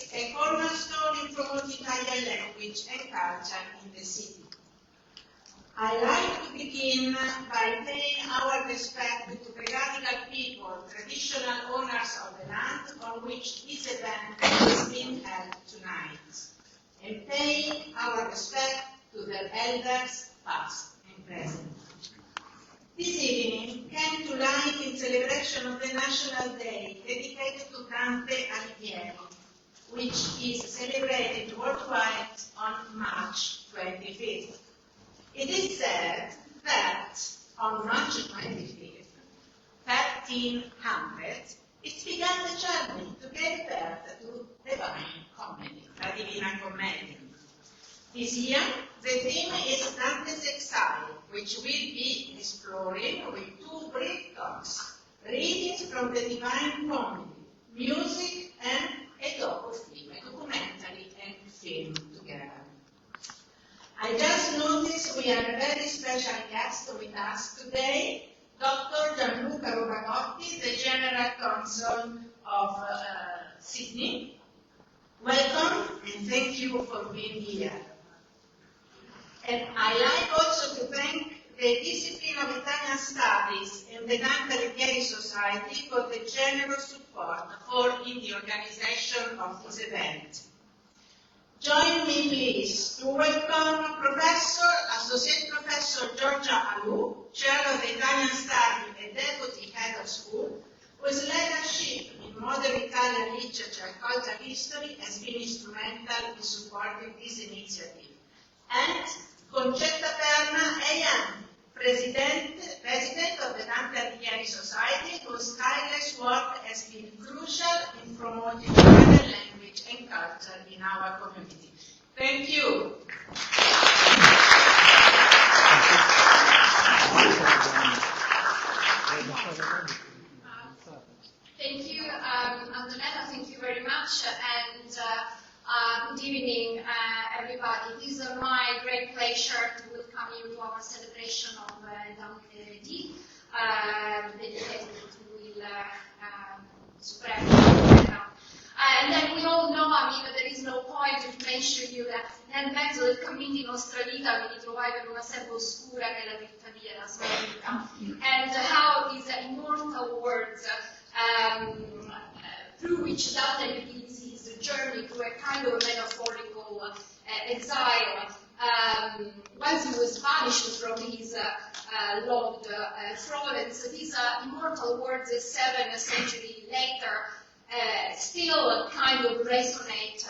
a cornerstone in promoting Italian language and culture in the city. I like to begin by paying our respect to the radical people, traditional owners of the land on which this event is being held tonight, and paying our respect to their elders, past and present. This evening came to light in celebration of the National Day dedicated to Dante Alighieri, which is celebrated worldwide on March 25th. It is said that on March 25th, 1300, it began the journey to give birth to divine comedy, la Divina Commedia. This year, the theme is Dante's Exile, which will be exploring with two brief talks, readings from the Divine Comedy, music, and a docu-film, a documentary and film together. I just noticed we have a very special guest with us today, Dr. Gianluca Robagotti, the General Consul of Sydney. Welcome and thank you for being here. And I like also to thank the Discipline of Italian Studies and the Dante Alighieri Society for the generous support in the organization of this event. Join me please to welcome Associate Professor Giorgia Alù, Chair of the Italian Studies and Deputy Head of School, whose leadership in modern Italian literature and cultural history has been instrumental in supporting this initiative. And Concetta Perna Eyan, President of the Dante Alighieri Society, whose tireless work has been crucial in promoting Italian language and culture in our community. Thank you. Thank you, Antonella, thank you very much, and good evening, everybody. It is my great pleasure to welcome you to our celebration of DanteDì, dedicated to il Supremo. And then we all know, there is no point to mention you that nel mezzo del cammino di nostra vita mi ritrovai per una selva oscura nella vita della Sudafrica. And how these immortal words through which Dante begins his journey through a kind of metaphorical exile. Once he was banished from his loved Florence, these immortal words 7 centuries later still kind of resonate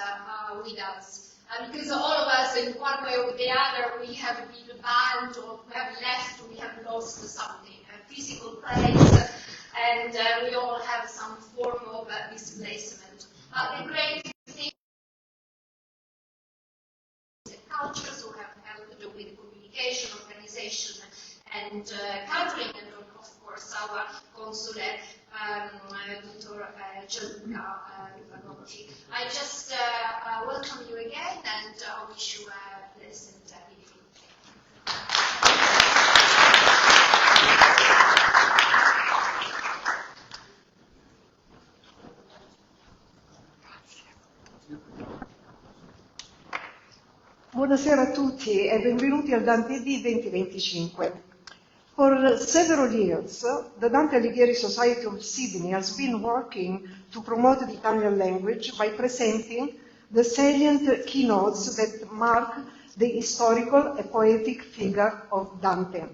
with us. Because all of us, in one way or the other, we have been bound, or we have left, we have lost something, a physical place, and we all have some form of displacement. The great thing is the cultures who have helped with communication, organization, and culturing, and of course our consulate, Dr. Gianluca Robagotti. I just welcome you again and wish you a pleasant evening. Buonasera a tutti e benvenuti al DanteDì 2025. For several years, the Dante Alighieri Society of Sydney has been working to promote the Italian language by presenting the salient keynotes that mark the historical and poetic figure of Dante.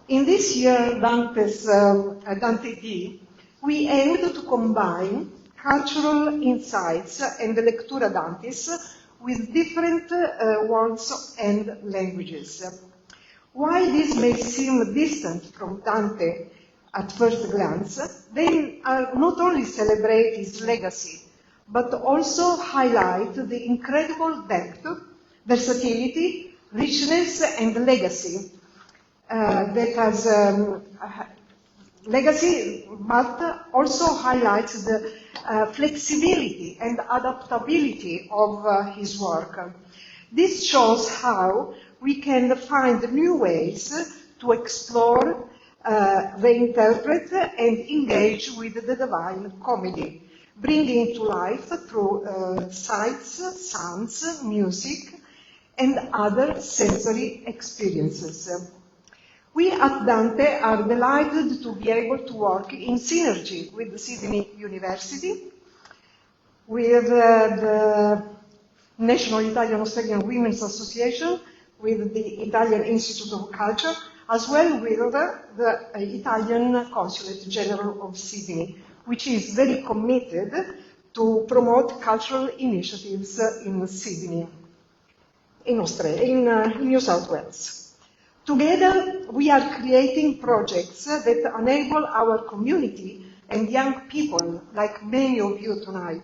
In this year, DanteDì, we aimed to combine cultural insights and the lectura dantis with different words and languages. While this may seem distant from Dante at first glance, they not only celebrate his legacy, but also highlight the incredible depth, versatility, richness, and legacy that has legacy, but also highlights the flexibility and adaptability of his work. This shows how we can find new ways to explore, reinterpret, and engage with the Divine Comedy, bringing to life through sights, sounds, music, and other sensory experiences. We at Dante are delighted to be able to work in synergy with the Sydney University, with the National Italian-Australian Women's Association, with the Italian Institute of Culture, as well with the Italian Consulate General of Sydney, which is very committed to promote cultural initiatives in Sydney, in Australia, in New South Wales. Together, we are creating projects that enable our community and young people, like many of you tonight,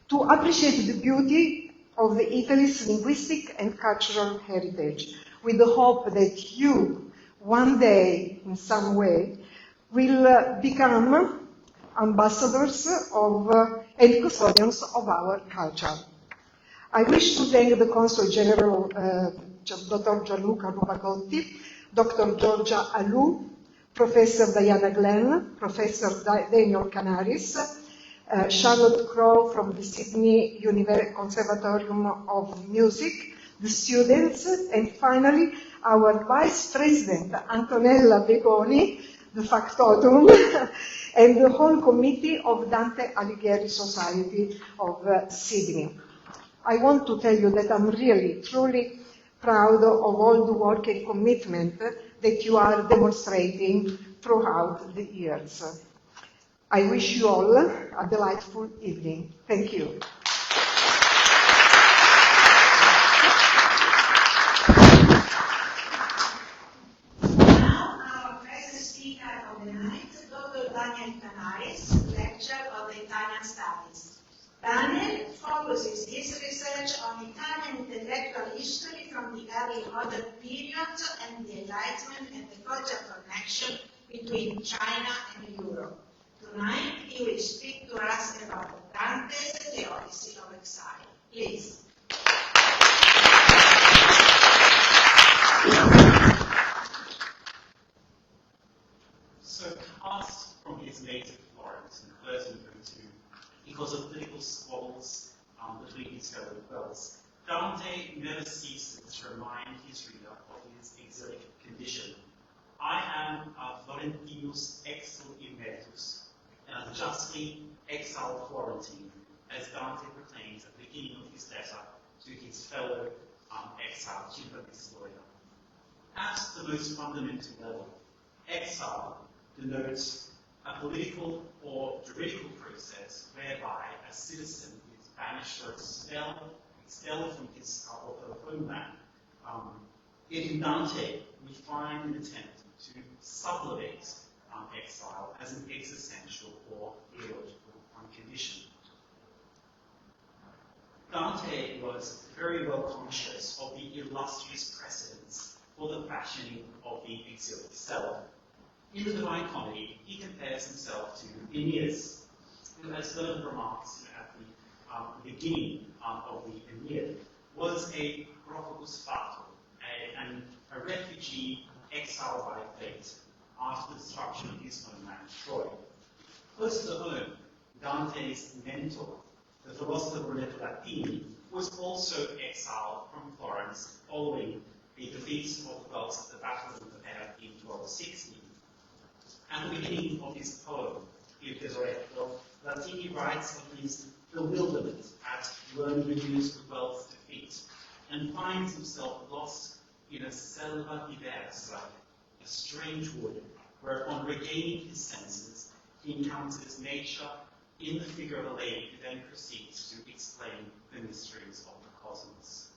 to appreciate the beauty of Italy's linguistic and cultural heritage, with the hope that you, one day, in some way, will become ambassadors of and custodians of our culture. I wish to thank the Consul General, Dr. Gianluca Nuvagotti, Dr. Giorgia Alou, Professor Diana Glenn, Professor Daniel Canaris, Charlotte Crowe from the Sydney Conservatorium of Music, the students, and finally our Vice President Antonella Begoni, the factotum, and the whole committee of Dante Alighieri Society of Sydney. I want to tell you that I'm really, truly proud of all the work and commitment that you are demonstrating throughout the years. I wish you all a delightful evening. Thank you. Now, our present speaker of the night, Dr. Daniel Canaris, lecturer of the Italian Studies. Daniel focuses his research on Italian intellectual history from the early modern period and the Enlightenment and the cultural connection between China and Europe. Tonight, he will speak to us about Dante's The Odyssey of Exile. Please. So, cast from his native Florence in 1302, because of political squabbles between his fellow dwellers, Dante never ceases to remind his reader of his exilic condition. I am a Florentinus exil emeritus, and a justly exiled Florentine, as Dante proclaims at the beginning of his letter to his fellow exiled Cittadini. At the most fundamental level, exile denotes a political or juridical process whereby a citizen is banished or expelled from his homeland. Yet in Dante, we find an attempt to sublimate exile as an existential or theological condition. Dante was very well conscious of the illustrious precedents for the fashioning of the exile itself. In the Divine Comedy, he compares himself to Aeneas, who, as Vernon remarks at the beginning of the Aeneid, was a propagus fatum, a refugee exiled by fate after the destruction of his homeland, Troy. Close to home, Dante's mentor, the philosopher Brunetto Latini, was also exiled from Florence following the defeat of the Gauls at the Battle of the Air in 1260. At the beginning of his poem, Il Tesoretto, Latini writes of his bewilderment at learning the news of the Guelph's defeat, and finds himself lost in a selva diversa, a strange wood, where upon regaining his senses, he encounters nature in the figure of a lady who then proceeds to explain the mysteries of the cosmos.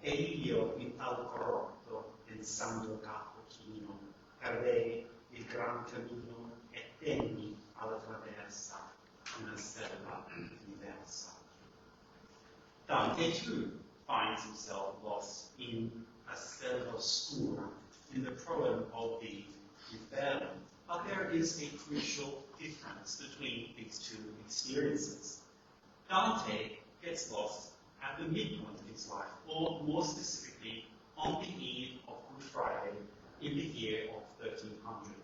E io in tal corrotto, pensando capo chino, perdei il gran cammino e tenni alla traversa una selva diversa. Dante too finds himself lost in a selva oscura, in the proem of the Inferno, but there is a crucial difference between these two experiences. Dante gets lost at the midpoint of his life, or more specifically, on the eve of Good Friday in the year of 1300,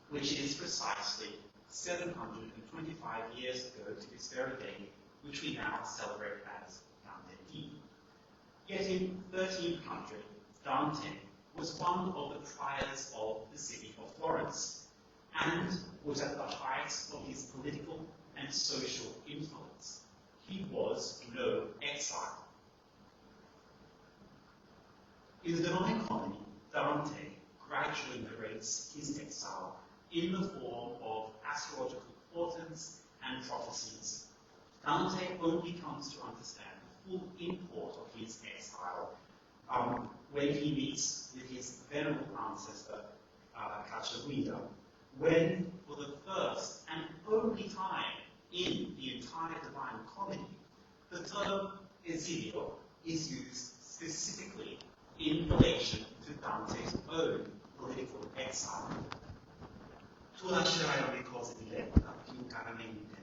which is precisely 725 years ago to this very day, which we now celebrate as DanteDì. Yet in 1300, Dante was one of the priors of the city of Florence, and was at the height of his political and social influence. He was no exile. In the Divine Comedy, Dante gradually narrates his exile in the form of astrological portents and prophecies. Dante only comes to understand the full import of his exile when he meets with his venerable ancestor, Cacciaguida, when, for the first and only time in the entire Divine Comedy, the term exilio is used specifically in relation to Dante's own political exile. Tu lascerai ogni cosa diletta più caramente,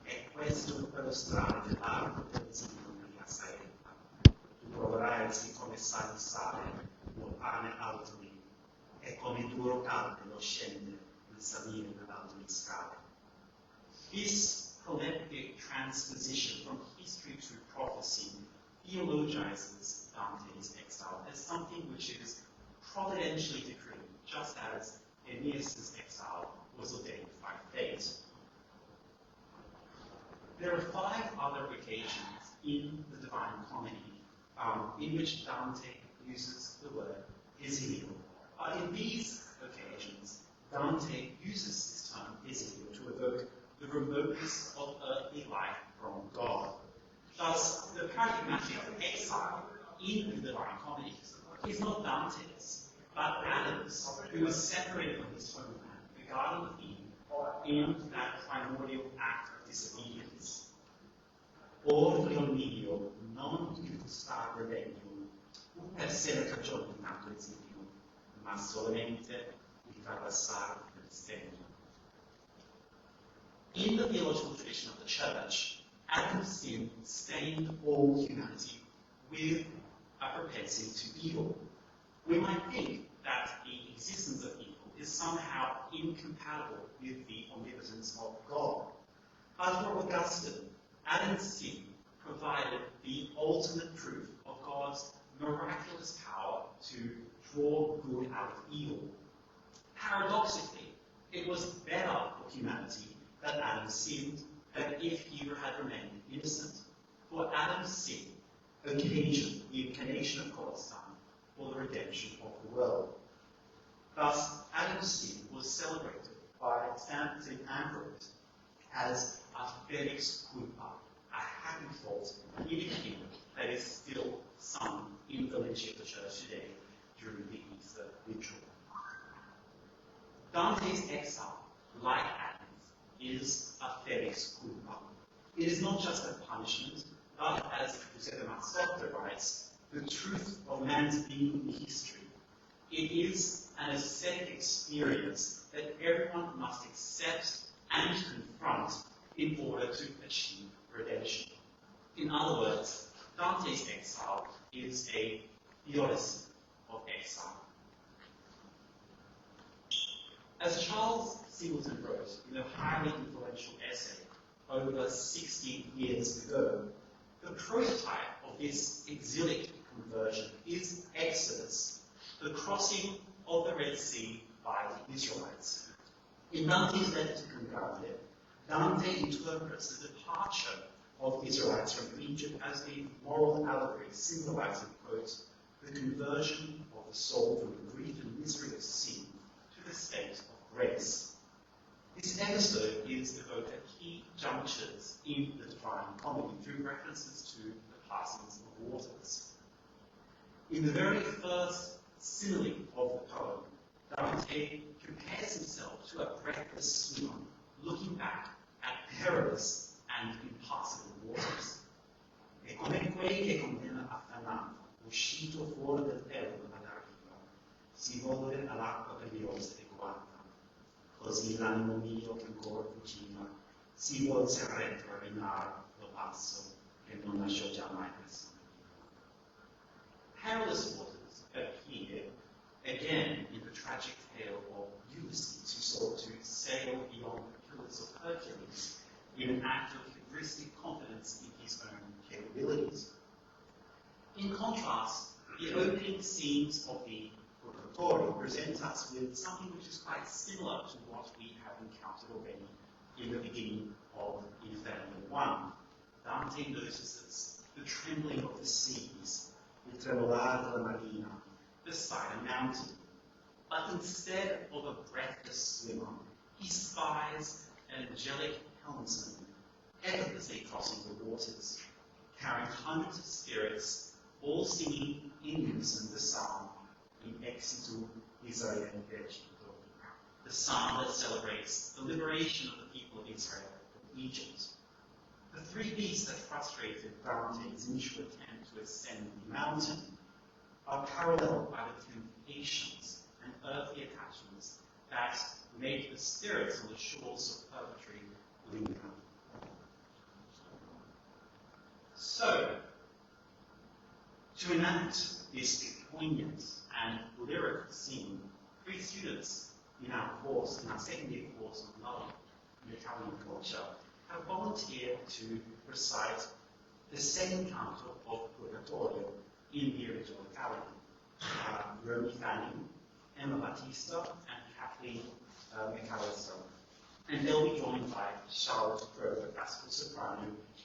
e questo per lo strano dell'arte dell'esilio di Assaetta. Tu proverai come sa di sale, lo pane altrui, e come duro caldo lo scende nel salire dall'alto di scale. This poetic transposition from history to prophecy theologizes Dante's exile as something which is providentially decreed, just as Aeneas' exile was ordained by fate. There are 5 other occasions in the Divine Comedy in which Dante uses the word exilio. In these occasions, Dante uses this term exilio to evoke the remoteness of earthly life from God. Thus, the paradigmatic exile in the Divine Comedy is not Dante's, but Adam's, who was separated from his homeland, the Garden of Eden, in that primordial act of disobedience. Or, figlio mio, non il gustar regnum, per essere cagione di tanto esilio, ma solamente di far passare il stegno. In the theological tradition of the Church, Adam's sin stained all humanity with a propensity to evil. We might think that the existence of evil is somehow incompatible with the omnipotence of God. But for Augustine, Adam's sin provided the ultimate proof of God's miraculous power to draw good out of evil. Paradoxically, it was better for humanity that Adam sinned than if he had remained innocent. For Adam's sin occasioned the incarnation of God's Son for the redemption of the world. Thus, Adam's sin was celebrated by St. Ambrose as a felix culpa, a happy fault in a hymn that is still sung in the liturgy of the Church today during the Easter ritual. Dante's exile, like Adam's, is a felix culpa. It is not just a punishment, but, as Giuseppe Mazzotta writes, the truth of man's being in history. It is an ascetic experience that everyone must accept and confront in order to achieve redemption. In other words, Dante's exile is a theodicy of exile. As Charles Singleton wrote in a highly influential essay over 60 years ago, the prototype of this exilic conversion is Exodus, the crossing of the Red Sea by the Israelites. In Dante's letter to Camperdown, Dante interprets the departure of the Israelites from Egypt as a moral allegory symbolizing, quote, the conversion of the soul from the grief and misery of sin to the state of grace. This episode is evoked at key junctures in the Divine Comedy through references to the passings of waters. In the very first simile of the poem, Dante compares himself to a breathless swimmer looking back at perilous and impassable waters. E come quei che condena affannato, uscito fuori del tempo dalla riva, si vuole all'acqua peliosa e guarda. Così l'animo mio che ancora fuggeva, si volse retro a rinare lo passo che non lasciò già mai persone. Perilous waters appear again in the tragic tale of Ulysses, who sought to sail beyond the pillars of Hercules in an act of hubristic confidence in his own capabilities. In contrast, the opening scenes of the Purgatorio present us with something which is quite similar to what we have encountered already in the beginning of Inferno 1. Dante notices the trembling of the seas, il tremolar della marina, beside a mountain. But instead of a breathless swimmer, he spies an angelic helmsman effortlessly crossing the waters, carrying hundreds of spirits, all singing in unison the psalm in exitu Israel Vegito, the psalm that celebrates the liberation of the people of Israel from Egypt. The three beasts that frustrated Dante's initial attempt to ascend the mountain are paralleled by the temptations and earthly attachments that make the spirits on the shores of purgatory linger. So, to enact this poignant and lyrical scene, 3 students in our course, in our second year course on love in Italian culture, have volunteered to recite the second canto of Purgatorio in the original Italian. Romy Fanning, Emma Battista, and Kathleen McAllister. And they'll be joined by Charlotte Crowe, a classical soprano,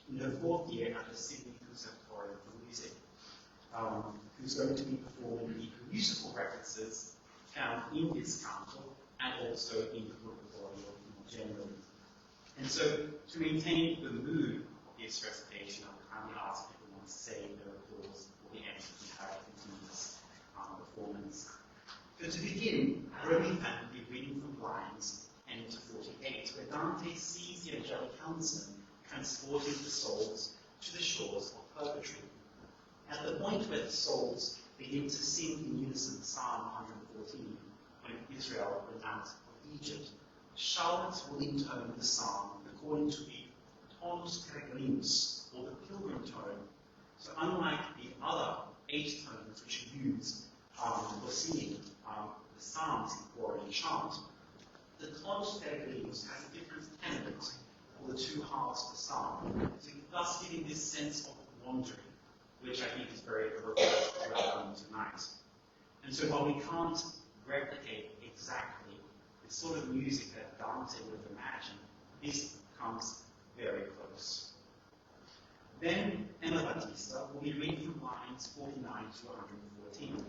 in her 4th year at the Sydney Conservatorium for Music, who's going to be performing the musical references found in this canto and also in the Purgatorio more generally. And so, to maintain the mood of this recitation, I kindly ask everyone to say their applause for the end of the entire continuous performance. So to begin, Romy Fan will be reading from lines 10 to 48, where Dante sees the angelic helmsman transporting the souls to the shores of purgatory. At the point where the souls begin to sing in unison Psalm 114, when Israel went out of Egypt, Charlotte will intone the psalm according to the tonus peregrinus, or the pilgrim tone. So unlike the other 8 tones which are used for singing the psalms in choral and chant, the tonus peregrinus has a different tenement for the 2 halves of the psalm, so thus giving this sense of wandering, which I think is very appropriate to our own tonight. And so while we can't replicate exactly the sort of music that Dante would have imagined, this comes very close. Then Emma Battista will be reading from lines 49 to 114.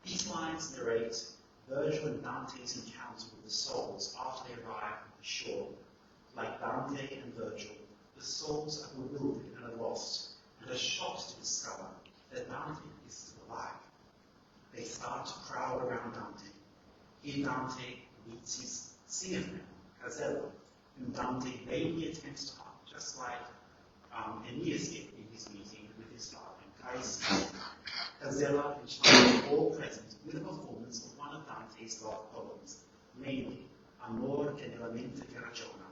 These lines narrate Virgil and Dante's encounter with the souls after they arrive at the shore. Like Dante and Virgil, the souls are bewildered and are lost, and are shocked to discover that Dante is still alive. They start to crowd around Dante. Here Dante meets his singer friend, Casella, whom Dante vainly attempts to harm, just like Aeneas did in his meeting with his father Anchises. Casella enchants all present with a performance of one of Dante's love poems, namely, Amor che nella mente ti ragiona,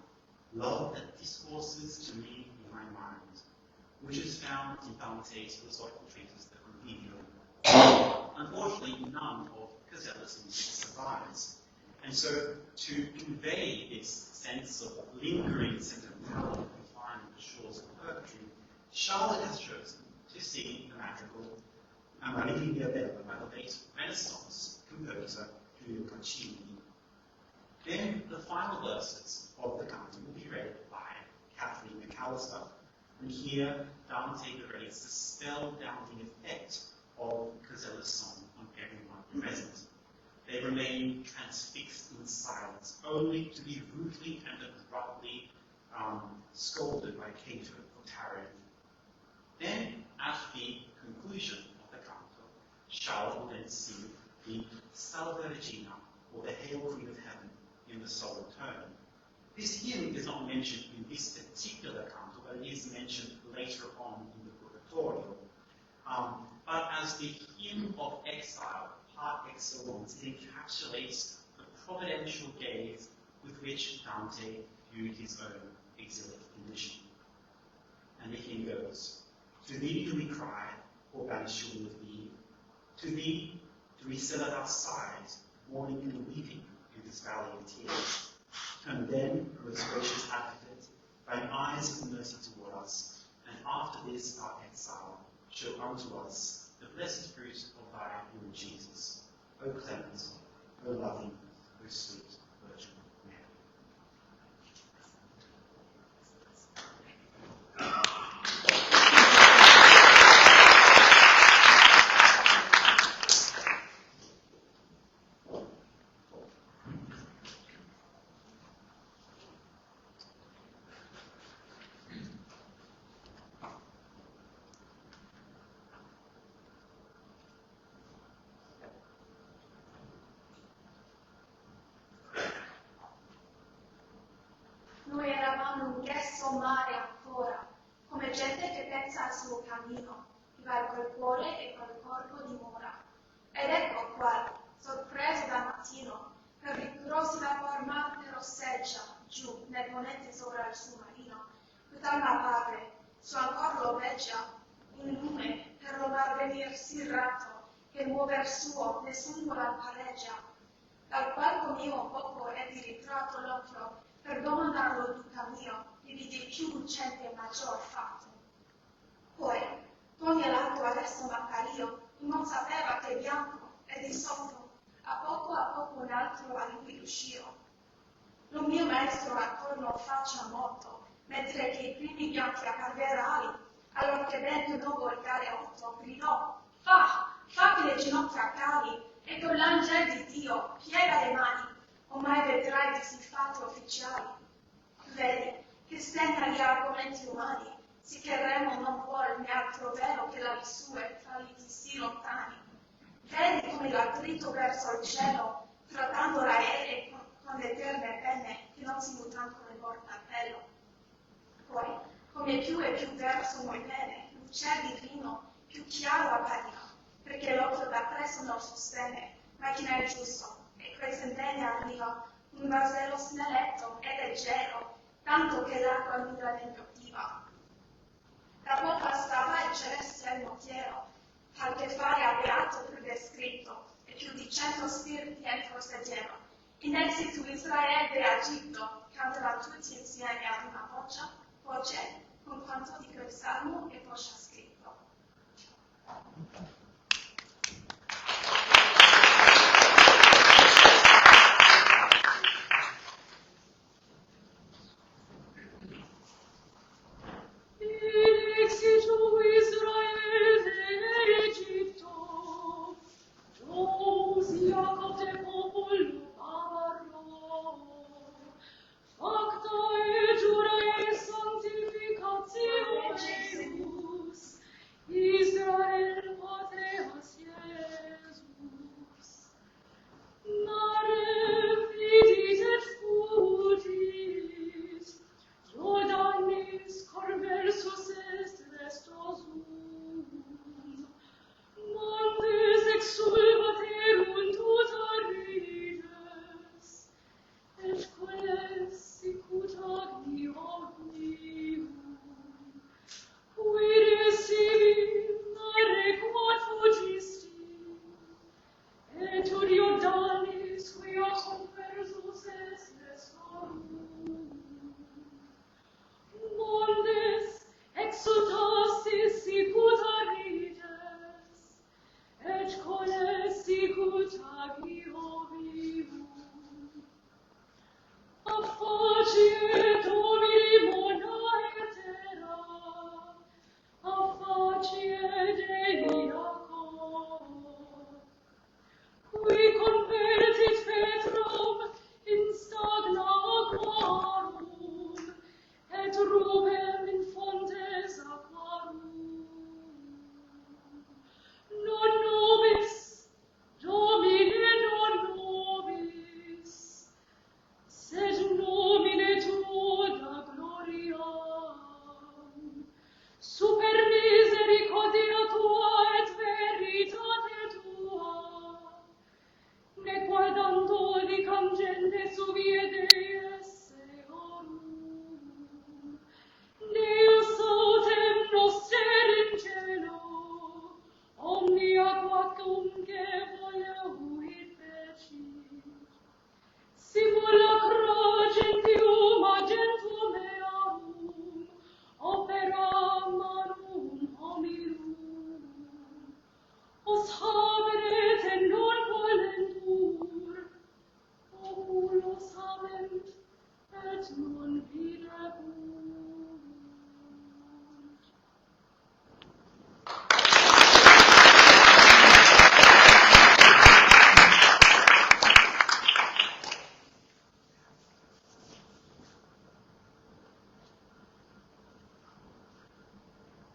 love that discourses to me in my mind, which is found in Dante's philosophical treatise, the Convivio. Unfortunately, none of Casella's music survives. And so, to convey this sense of lingering sentimentality we find on the shores of purgatory, Charlotte has chosen to sing the madrigal Amarillia Bella by the late Renaissance composer Giulio Caccini. Then the final verses of the canto will be read by Kathleen McAllister. And here, Dante narrates the spellbounding effect of Casella's song on everyone present. They remain transfixed in silence, only to be rudely and abruptly scolded by Cato for tarrying. Then, at the conclusion of the canto, Charlotte will then sing the Salve Regina, or the Hail Queen of Heaven, in the solo tone. This hymn is not mentioned in this particular canto, but it is mentioned later on in the Purgatorio. But as the hymn of exile, par excellence, it encapsulates the providential gaze with which Dante viewed his own exilic condition. And the hymn goes, to thee do we cry, or banish you with thee. To thee do we sell at our side, mourning and weeping in this valley of tears. And then, most gracious advocate, thine eyes of mercy toward us, and after this our exile, show unto us the blessed fruit of thy womb, Jesus. O clement, O loving, O sweet Virgin Mary. Noi eravamo un gresso mare ancora, come gente che pensa al suo cammino, che va col cuore e col corpo dimora. Ed ecco qua, sorpreso da mattino, per i grossi vapor Marte rosseggia, giù, nel ponente sopra il suo marino, puttana padre, su ancor lo veggia, in lume, per lo mar venir sì ratto, che muover suo nessun pareggia. Dal palco mio poco è di ritratto l'occhio, per domandarlo tutta mio, gli vidi più lucente e maggior fatto. Poi, toglie l'alto adesso m'appario, non sapeva che bianco, e di sotto, a poco un altro a lui uscì. Lo mio maestro attorno faccia molto, mentre che i primi bianchi apparverali, allora che vento non voltare otto, gridò, fa che le ginocchia cali, e con l'angelo di Dio piega le mani, ormai vedrai di siffatti ufficiali. Vedi che stenta gli argomenti umani, sì che Remo non vuole né altro vero che la sue tra liti sì lontani. Vedi come l'ha dritto verso il cielo, trattando l'aereo con le eterne penne che non si mutano come portapello. Poi, come più e più verso noi bene, luce divino, più chiaro appariva, perché l'occhio da presso non sostiene, ma chi ne è giusto, e quel sentenne arriva, un vasello snelletto e leggero, tanto che l'acqua nuda ne impiotiva. Da poco stava il celeste motiero, tal che fare a beato più descritto, e più di 100 spiriti entro sediero. In essi su Israele e Egitto cantano tutti insieme ad una voce, con quanto di quel salmo e poscia scritto. Facta e giura e santificazione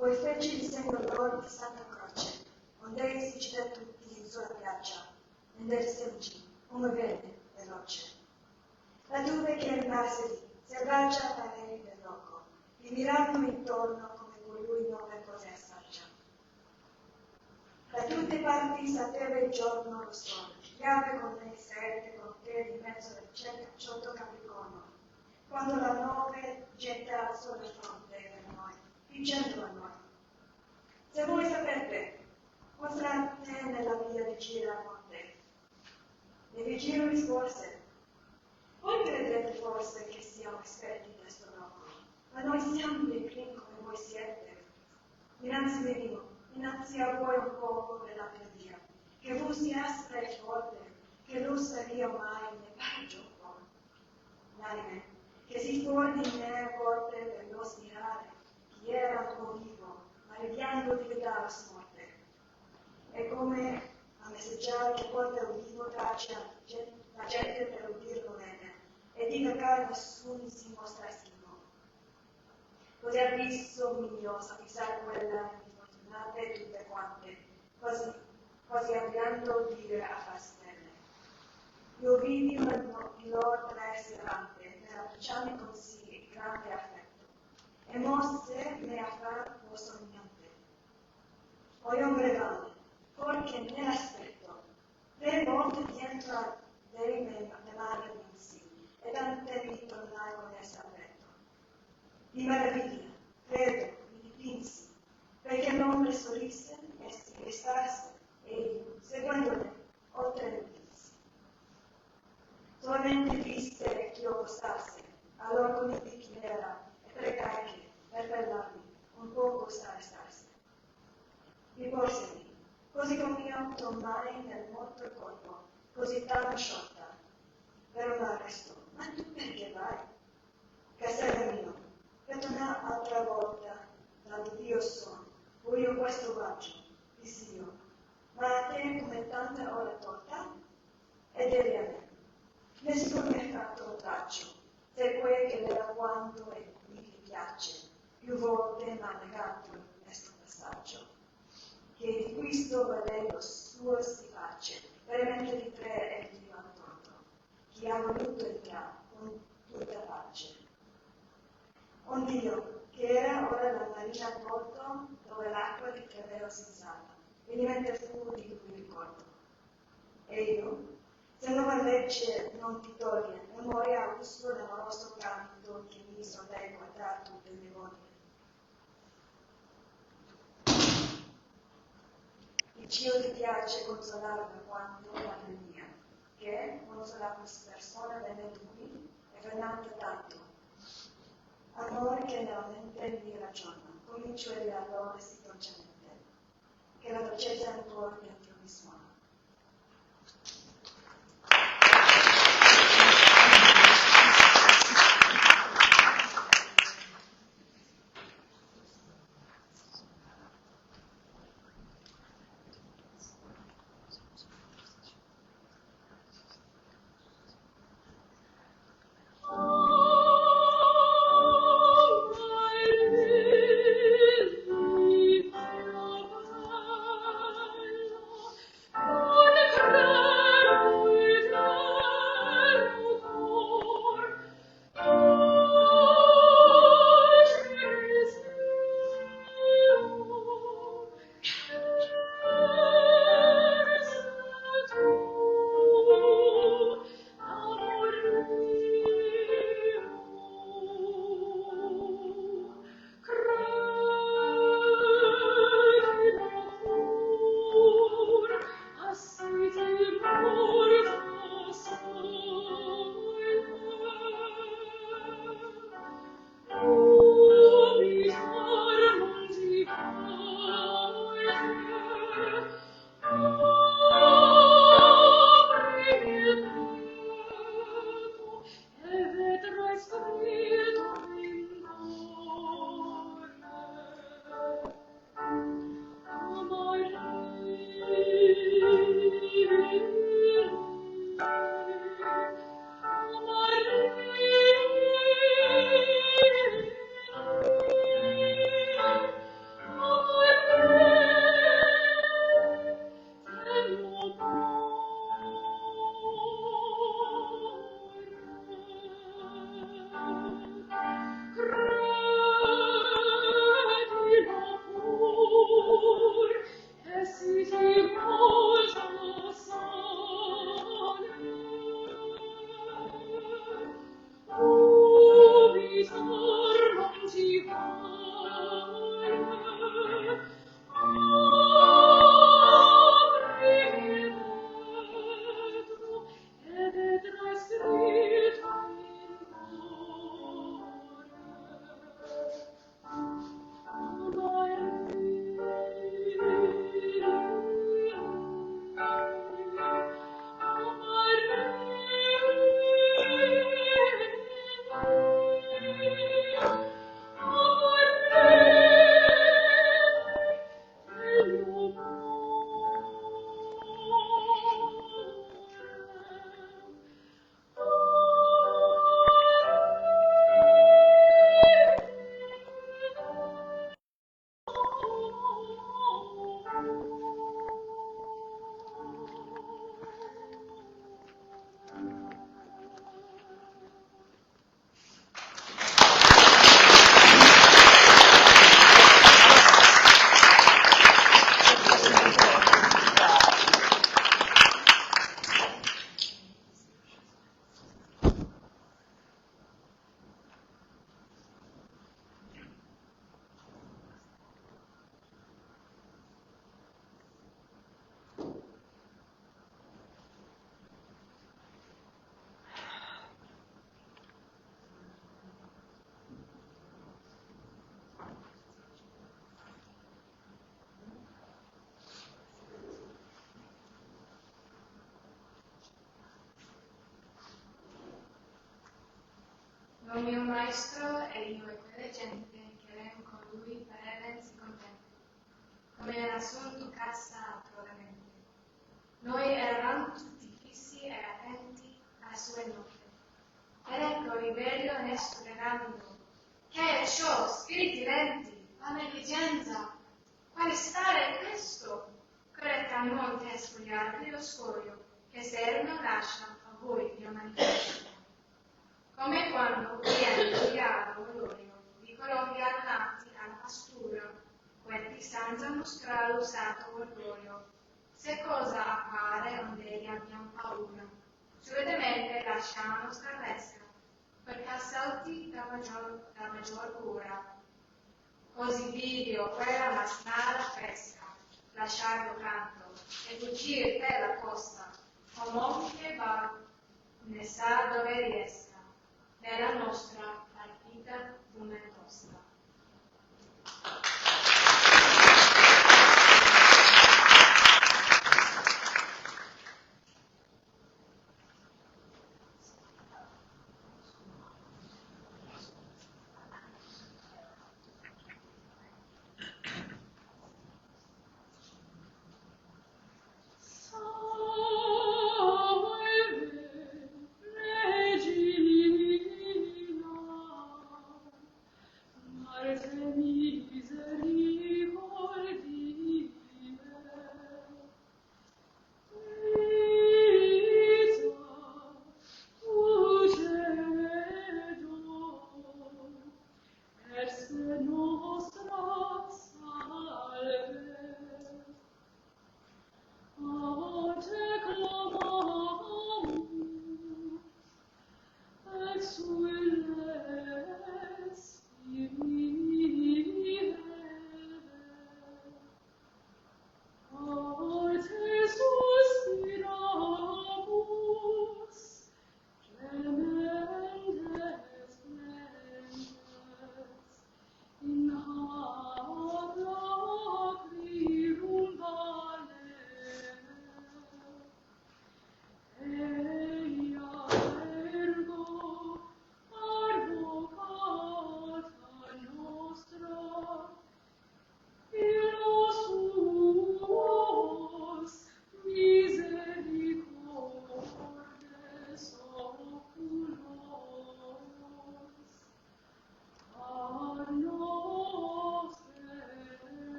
Poi fece il segno loro di Santa Croce, onde essi ci tutti in sua piaggia, ed semplici, come vede e rocce. La nube che rimase lì, selvaggia pareri del loco, gli miravano intorno come colui non le cose assaggia. Da tutte parti sapeva il giorno lo sole, chiave con le sette con te di mezzo del ciotto Capricorno, quando la nove getta alzò la fronte per noi, dicendo a noi: se voi sapete, mostrate nella via di gira con te. E di giro rispose: voi credete forse che siamo esperti di questo loco, ma noi siamo pellegrini come voi siete. Innanzi a voi un poco della via, che voi sia aspra e forte, che non saria mai ne pare gioco. L'anime, che si forni in me a volte per non stirare, chi era ancora vivo, ma riviando di vedere la morte. E come a messeggiare che porta udivo tace la gente per udirlo bene, e di toccare nessuno si mostra schivo. Così ha visto mio sappisare quella infortunate tutte quante, quasi abbiando dire a far stelle. Io vidi il loro traverso errante, nell'abbracciarmi così grande affetto, e mosse me a far posto niente. Poi un gregale, perché nell'aspetto, 3 volte dietro a lei le mani vinsi, e Dante mi tornai con essa aperto. Di meraviglia, credo, mi dipinsi, perché non le sorrise e si restasse, e io, seguendo me, oltre le vinsi. Solamente viste che io costasse, allora conobbi chi era, e pregai che, per parlarmi, un poco starse. Riposami, così come io trombai nel morto il corpo, così stava sciolta. Per un arresto, ma tu perché vai? Castello mio, per tornare altra volta, dove Dio sono, voglio questo bacio, dissi io, ma a te come tanta ora tolta? E devi a me. Nessuno mi ha fatto un braccio, se quel che era quanto e mi piace, più volte mi ha negato questo passaggio. Che di questo vedendo suo si face, veramente di 3 e di attorno, chi ha voluto entrare con tutta pace. Un Dio, che era ora la marina al porto, dove l'acqua di credeva sensata, e diventa fu di cui ricordo. E io, se nuova legge non ti toglie, e muori a gusto nell'amoroso canto che mi solleva da tutte le voglie. Il Dio ti piace consolarmi quando la mia, che consola questa persona venendo qui e venendo tanto. Amore che nella mente mi ragiona, comincio a dire allora si dolcemente, che la dolcezza ancora dentro mi suona. Lo mio maestro e io e quella gente che erano con lui per rendersi contenti, come nella sua casa probabilmente. Noi eravamo tutti fissi e attenti alle sue note. Ed ecco il bello onesto gridando: che è ciò, spiriti lenti, la negligenza? Quale stare è questo? Corretta il monte a spogliarvi lo scoglio, che se non lascia a voi vi manifesta. Come quando viene guidato l'olio di colombi allunati alla pastura, quelli senza mostrare usato orgoglio. Se cosa appare onde li abbiamo paura, subitamente lasciamo la nostra pesca, perché assalti da maggior cura. Così video quella masnada fresca, lasciarlo canto e fuggire per la costa, come che va, ne sa dove riesca, nella nostra partita fumentosa.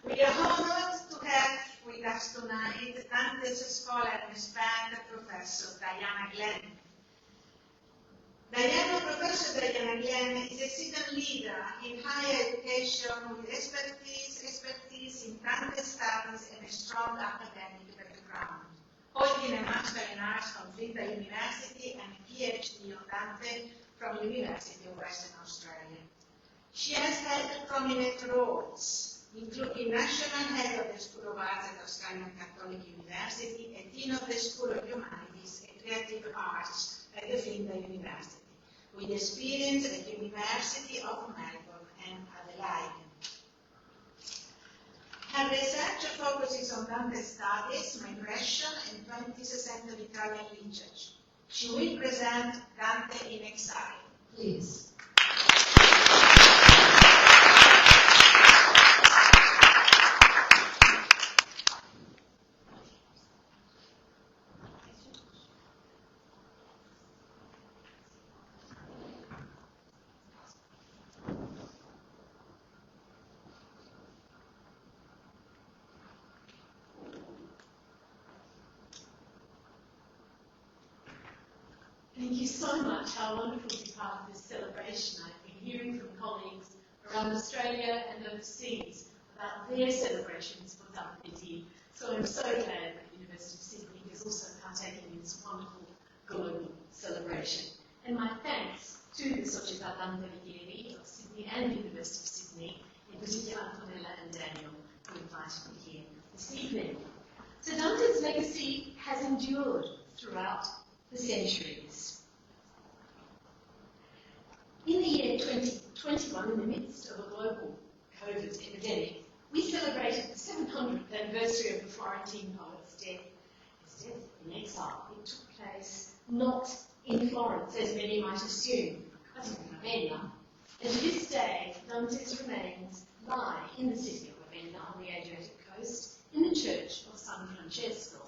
We are honored to have with us tonight Dante's scholar and expert, Professor Diana Glenn. Professor Diana Glenn is a Sydney leader in higher education with expertise in Dante studies and a strong academic background, holding a Master in Arts from Flinders University and a PhD on Dante from University of Western Australia. She has held prominent roles, including National Head of the School of Arts at Australian Catholic University and Dean of the School of Humanities and Creative Arts at the Flinders University, with experience at the University of Melbourne and Adelaide. Her research focuses on Dante studies, migration, and 20th century Italian literature. She will present Dante in Exile. Please. Thank you so much. How wonderful to be part of this celebration. I've been hearing from colleagues around Australia and overseas about their celebrations for DanteDì. So I'm so glad that the University of Sydney is also partaking in this wonderful global celebration. And my thanks to the Società Dante Alighieri of Sydney and the University of Sydney, in particular Antonella and Daniel, who invited me here this evening. So Dante's legacy has endured throughout the centuries. In the year 2021, in the midst of a global COVID epidemic, we celebrated the 700th anniversary of the Florentine poet's death. His death in exile. It took place not in Florence, as many might assume, but in Ravenna. And to this day, Dante's remains lie in the city of Ravenna on the Adriatic coast, in the church of San Francesco.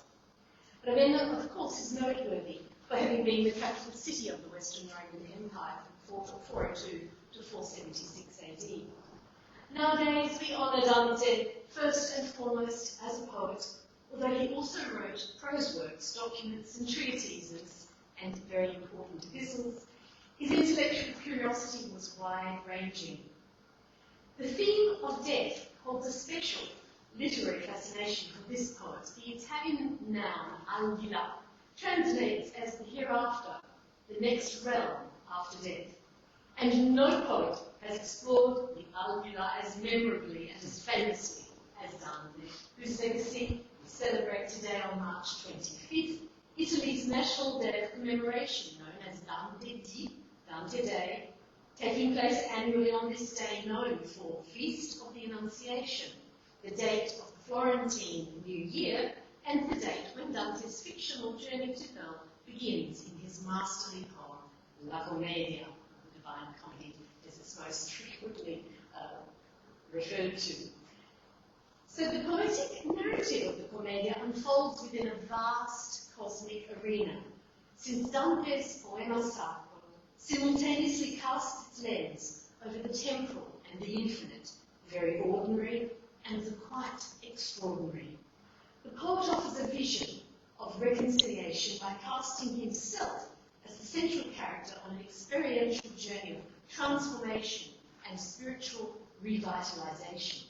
Ravenna, of course, is noteworthy for having been the capital city of the Western Roman Empire from 402 to 476 AD. Nowadays, we honour Dante first and foremost as a poet, although he also wrote prose works, documents and treatises, and very important epistles. His intellectual curiosity was wide-ranging. The theme of death holds a special literary fascination for this poet. The Italian noun al di là translates as the hereafter, the next realm after death. And no poet has explored the al di là as memorably and as famously as Dante, whose legacy we celebrate today on March 25th, Italy's national day of commemoration, known as DanteDì, Dante Day, taking place annually on this day known for Feast of the Annunciation, the date of the Florentine New Year, and the date when Dante's fictional journey to hell begins in his masterly poem, La Commedia, the Divine Comedy, as it's most frequently referred to. So the poetic narrative of the Commedia unfolds within a vast cosmic arena, since Dante's Poema Sacro simultaneously casts its lens over the temporal and the infinite, the very ordinary and the quite extraordinary. The poet offers a vision of reconciliation by casting himself as the central character on an experiential journey of transformation and spiritual revitalization.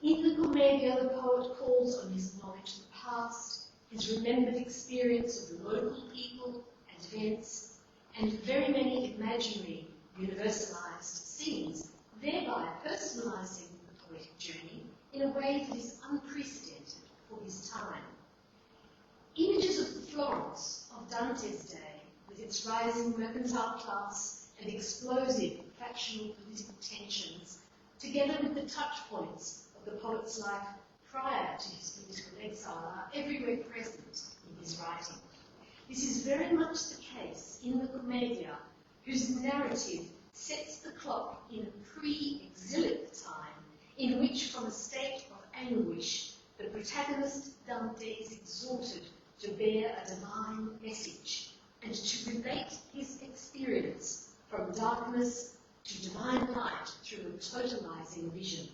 In the Commedia, the poet calls on his knowledge of the past, his remembered experience of the local people and events, and very many imaginary, universalized scenes, thereby personalizing the poetic journey in a way that is unprecedented for his time. Images of the Florence of Dante's day, with its rising mercantile class and explosive factional political tensions, together with the touch points of the poet's life prior to his political exile, are everywhere present in his writing. This is very much the case in the Commedia, whose narrative sets the clock in a pre-exilic time, in which, from a state of anguish, the protagonist Dante is exhorted to bear a divine message and to relate his experience from darkness to divine light through a totalizing vision.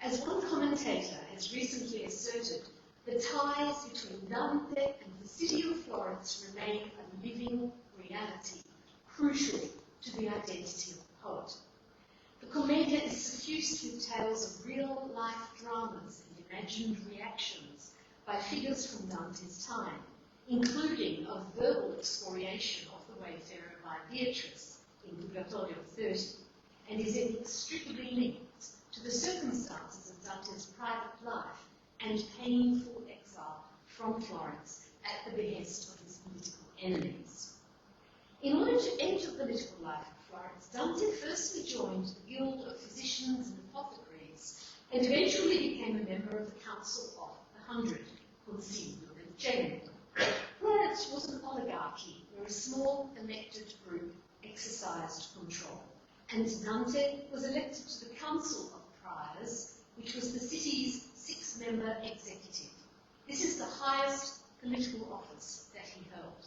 As one commentator has recently asserted, the ties between Dante and the city of Florence remain a living reality, crucial to the identity of the poet. The Commedia is suffused with tales of real-life dramas and imagined reactions by figures from Dante's time, including a verbal excoriation of the wayfarer by Beatrice in Purgatorio 30, and is inextricably linked to the circumstances of Dante's private life and painful exile from Florence at the behest of his political enemies. In order to enter the political life of Florence, Dante firstly joined the Guild of Physicians and Apothecaries, and eventually became a member of the Council of the Hundred, Consiglio del Cento. Florence was an oligarchy where a small elected group exercised control, and Dante was elected to the Council of Priors, which was the city's 6-member executive. This is the highest political office that he held.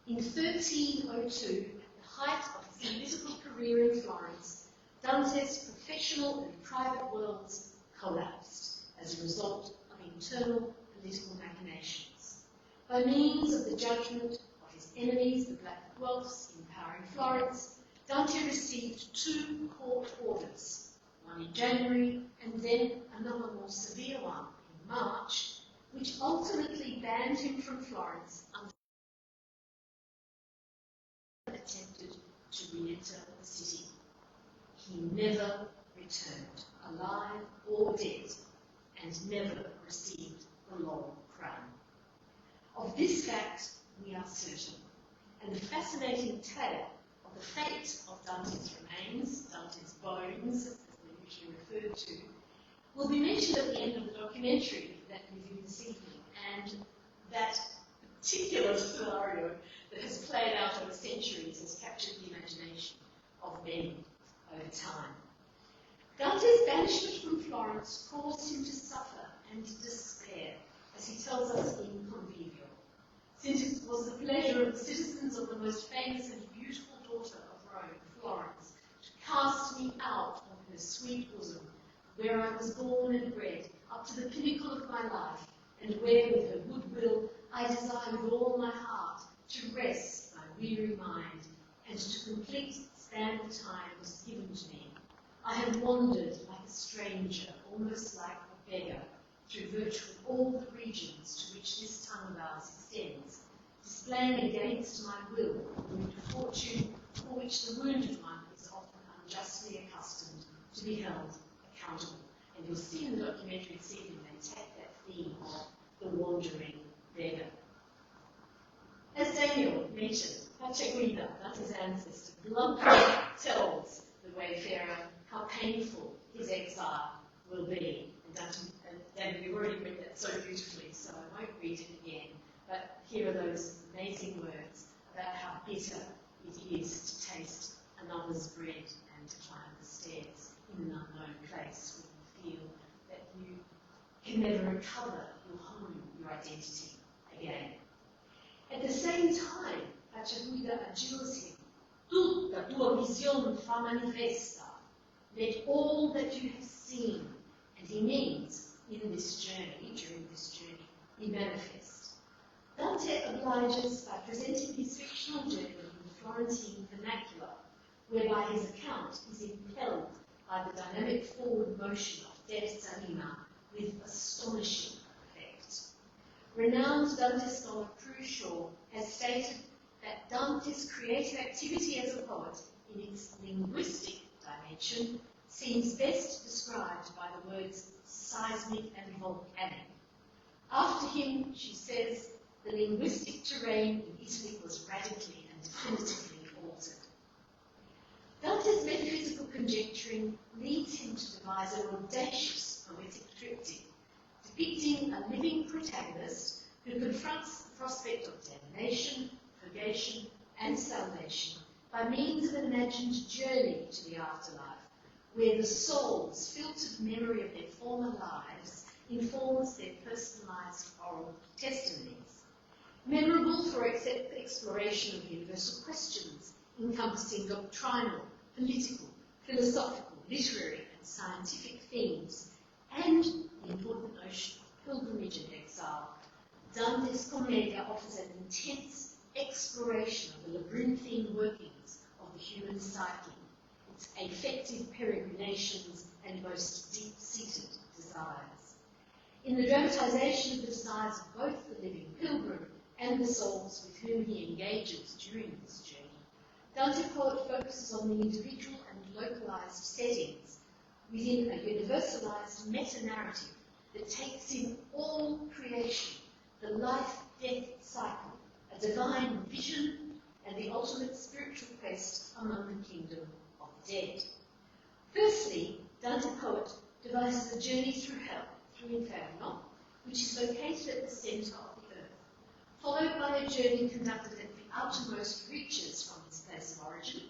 In 1302, at the height of his political career in Florence, Dante's professional and private worlds collapsed as a result of internal political machinations. By means of the judgment of Dante's enemies, the Black Guelphs, in power in Florence, Dante received 2 court orders, one in January and then another more severe one in March, which ultimately banned him from Florence until he attempted to re-enter the city. He never returned, alive or dead, and never received the laurel crown. Of this fact we are certain, and the fascinating tale of the fate of Dante's remains, Dante's bones, as they're usually referred to, will be mentioned at the end of the documentary that we viewed this evening, and that particular scenario that has played out over centuries has captured the imagination of many over time. Dante's banishment from Florence caused him to suffer and despair, as he tells us in Convivio, since it was the pleasure of the citizens of the most famous and beautiful daughter of Rome, Florence, to cast me out of her sweet bosom, where I was born and bred, up to the pinnacle of my life, and where with her goodwill I desire with all my heart to rest my weary mind, and to complete span of time was given to me. I have wandered like a stranger, almost like a beggar, through virtually all the regions to which this tongue of ours extends, displaying against my will the good fortune for which the wounded one is often unjustly accustomed to be held accountable. And you'll see in the documentary this evening they take that theme of the wandering beggar. As Daniel mentioned, Pachaguida, Dante's ancestor, bluntly tells the wayfarer how painful his exile will be. And Daniel, you've already read that so beautifully, so I won't read it again. But here are those amazing words about how bitter it is to taste another's bread and to climb the stairs in an unknown place where you feel that you can never recover your home, your identity again. At the same time, Pachaguida adjures him, tutta tua visione fa manifesta, let all that you have seen, and he means in this journey, during this journey, be manifest. Dante obliges by presenting his fictional journey in the Florentine vernacular, whereby his account is impelled by the dynamic forward motion of Death's anima with astonishing effect. Renowned Dante scholar Crowe has stated that Dante's creative activity as a poet, in its linguistic dimension, seems best described by the words seismic and volcanic. After him, she says, the linguistic terrain in Italy was radically and definitively altered. Dante's metaphysical conjecturing leads him to devise an audacious poetic triptych, depicting a living protagonist who confronts the prospect of damnation, purgation, and salvation by means of an imagined journey to the afterlife, where the soul's filtered memory of their former lives informs their personalized oral testimonies. Memorable for its exploration of universal questions encompassing doctrinal, political, philosophical, literary, and scientific themes, and the important notion of pilgrimage and exile, Dante's Commedia offers an intense exploration of the labyrinthine workings of the human psyche, its affective peregrinations and most deep-seated desires. In the dramatization of the desires of both the living pilgrim and the souls with whom he engages during this journey, Dante poet focuses on the individual and localized settings within a universalized meta-narrative that takes in all creation, the life-death cycle, a divine vision, and the ultimate spiritual quest among the kingdom of the dead. Firstly, Dante poet devises a journey through hell, through Inferno, which is located at the centre of the earth, followed by a journey conducted at the outermost reaches from its place of origin,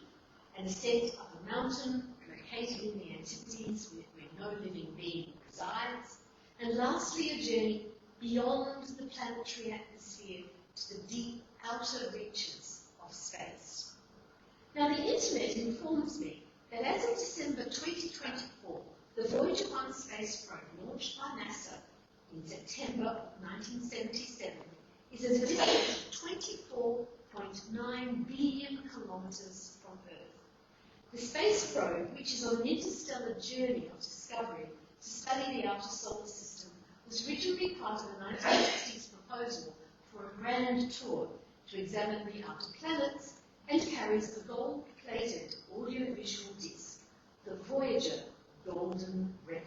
an ascent up a mountain located in the Antipodes where no living being resides, and lastly a journey beyond the planetary atmosphere to the deep outer reaches of space. Now the internet informs me that as of December 2024, the Voyager 1 space probe launched by NASA in September 1977 is at a distance of 1.9 billion kilometres from Earth. The space probe, which is on an interstellar journey of discovery to study the outer solar system, was originally part of the 1960s proposal for a grand tour to examine the outer planets and carries a gold-plated audiovisual disc, the Voyager Golden Record.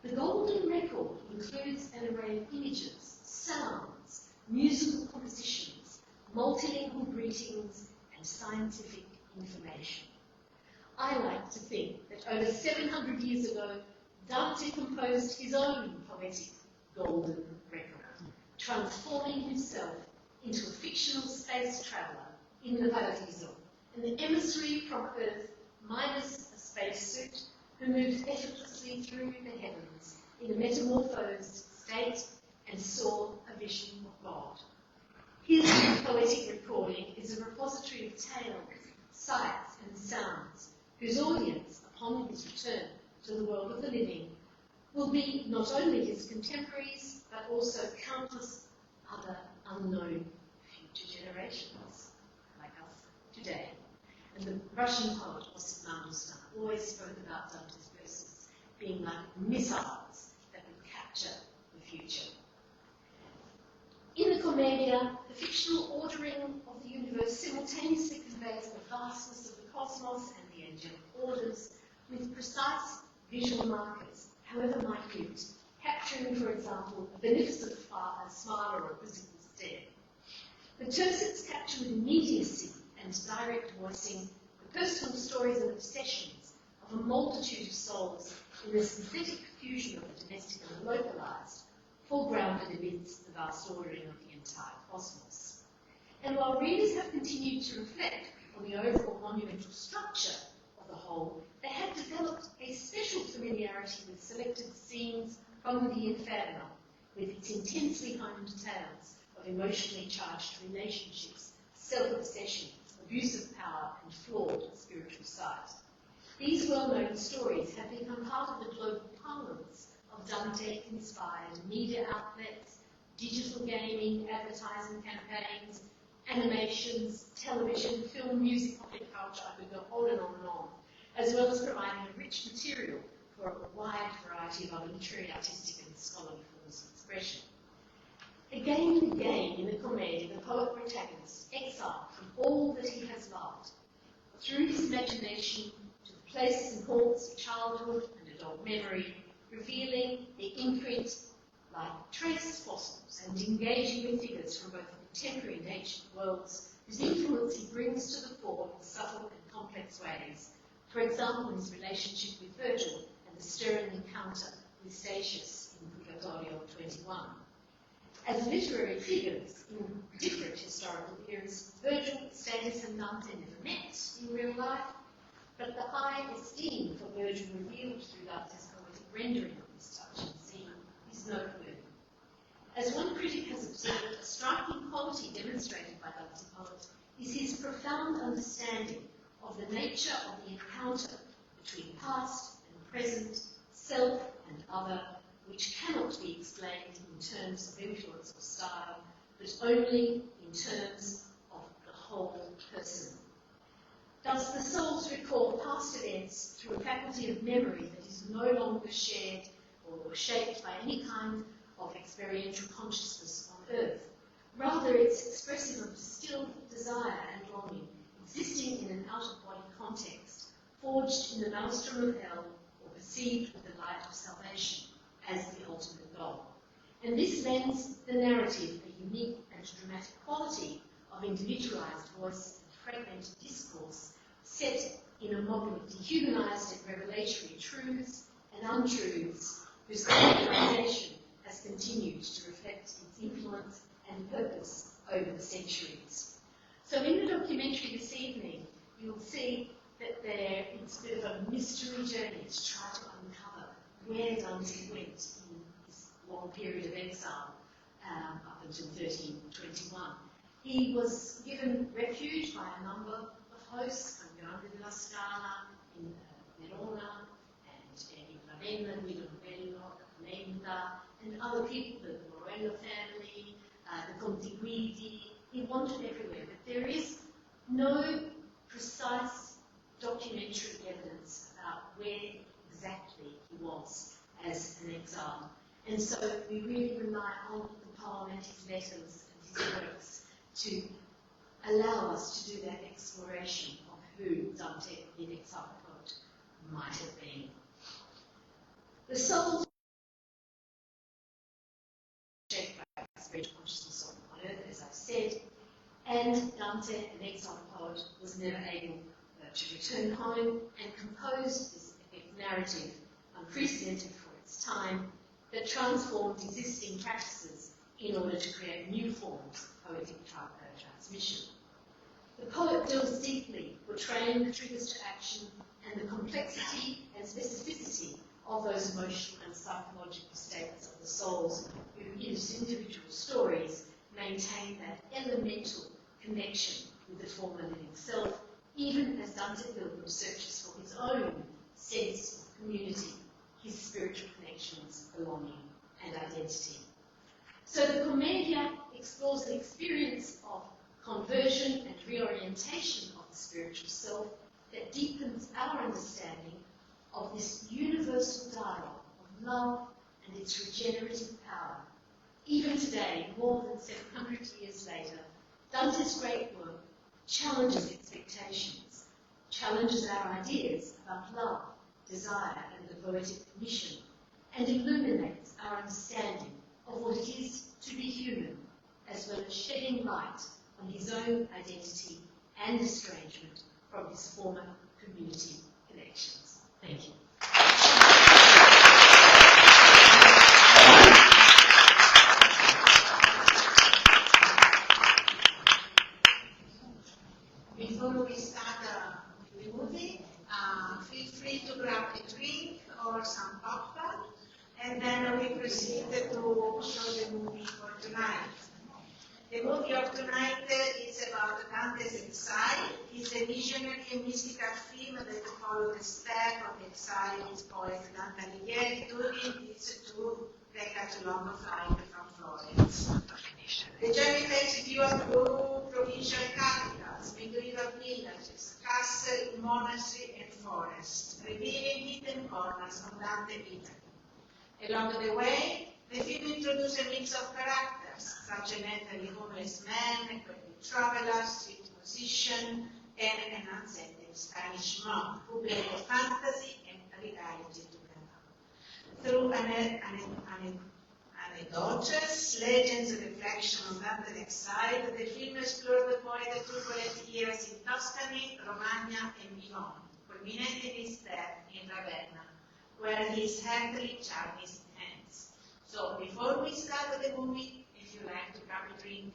The Golden Record includes an array of images, sounds, musical compositions, multilingual greetings, and scientific information. I like to think that over 700 years ago, Dante composed his own poetic Golden Record, transforming himself into a fictional space traveller in the Paradiso, an emissary from Earth minus a spacesuit who moves effortlessly through the heavens in a metamorphosed state and saw a vision of God. His poetic recording is a repository of tales, sights and sounds whose audience, upon his return to the world of the living, will be not only his contemporaries, but also countless other unknown future generations, like us today. And the Russian poet Osip Mandelstam always spoke about Dante's verses being like missiles that would capture the future. In the Commedia, the fictional ordering of the universe simultaneously conveys the vastness of the cosmos and the angelic orders with precise visual markers, however minute, capturing, for example, a beneficent smile or a quizzical stare. The tercets capture with immediacy and direct voicing the personal stories and obsessions of a multitude of souls in the synthetic fusion of the domestic and the localised, foregrounded amidst the vast ordering of the entire cosmos. And while readers have continued to reflect on the overall monumental structure of the whole, they have developed a special familiarity with selected scenes from the Inferno, with its intensely honed tales of emotionally charged relationships, self-obsession, abuse of power, and flawed spiritual sight. These well-known stories have become part of the global parlance of Dante-inspired media outlets, digital gaming, advertising campaigns, animations, television, film, music, popular culture. I could go on and on and on, as well as providing a rich material for a wide variety of other literary, artistic, and scholarly forms of expression. Again and again in the Commedia, the poet protagonist, exiled from all that he has loved, through his imagination to the places and haunts of childhood and adult memory, revealing the imprint like trace fossils and engaging with figures from both contemporary and ancient worlds whose influence he brings to the fore in subtle and complex ways. For example, his relationship with Virgil and the stirring encounter with Statius in Purgatorio 21. As literary figures in different historical eras, Virgil, Statius and Dante never met in real life, but the high esteem for Virgil revealed through Dante's poetic rendering of this touching scene is noteworthy. As one critic has observed, a striking quality demonstrated by Dante's poet is his profound understanding of the nature of the encounter between past and present, self and other, which cannot be explained in terms of influence or style, but only in terms of the whole person. Thus, the souls recall past events through a faculty of memory that is no longer shared or shaped by any kind of experiential consciousness on earth. Rather, it's expressive of distilled desire and longing, existing in an out-of-body context, forged in the maelstrom of hell, or perceived with the light of salvation as the ultimate goal. And this lends the narrative a unique and dramatic quality of individualized voice and fragmented discourse, set in a model of dehumanized and revelatory truths and untruths, whose characterization has continued to reflect its influence and purpose over the centuries. So in the documentary this evening, you'll see that it's a bit of a mystery journey to try to uncover where Dante went in his long period of exile up until 1321. He was given refuge by a number of hosts, Camperdown della Scala, in Verona, and in Ravenna, Guido Novello, Lenta, and other people, the Morello family, the Conti Guidi. He wandered everywhere, but there is no precise documentary evidence about where exactly he was as an exile. And so we really rely on the parliament, his letters and his works to allow us to do that exploration of who Dante, the exile poet, might have been. The soul shaped by spiritual consciousness on earth, as I've said, and Dante, an exile poet, was never able to return home and composed this epic narrative, unprecedented for its time, that transformed existing practices in order to create new forms of poetic transmission. The poet delves deeply, portraying the triggers to action and the complexity and specificity of those emotional and psychological states of the souls who, in his individual stories, maintain that elemental connection with the former living self, even as Dante Pilgrim searches for his own sense of community, his spiritual connections, belonging, and identity. So the Commedia explores the experience of conversion and reorientation of the spiritual self that deepens our understanding of this universal dialogue of love and its regenerative power. Even today, more than 700 years later, Dante's great work challenges expectations, challenges our ideas about love, desire, and the poetic mission, and illuminates our understanding of what it is to be human, as well as shedding light on his own identity and estrangement from his former community connections. Thank you. Before we start the movie, feel free to grab a drink or some popcorn, and then we proceed to show the movie for tonight. The movie of tonight is about Dante's exile. It's a visionary and mystical film that follows the step of the exiled poet Dante Alighieri during his 2-decade-long flight from Florence. The journey takes you through provincial capitals, medieval villages, castles, monasteries, and forests, revealing hidden corners of Dante Italy. Along the way, the film introduces a mix of characters, such as an elderly homeless man, a credit traveler, street musician, and an ascetic Spanish monk who blend fantasy and reality together. Through anecdotes, legends, and reflection on Dante's exile, the film explores the poet's turbulent years in Tuscany, Romagna, and beyond, culminating his death in Ravenna, where he is handily charged his hands. So before we start the movie, if you like to grab a drink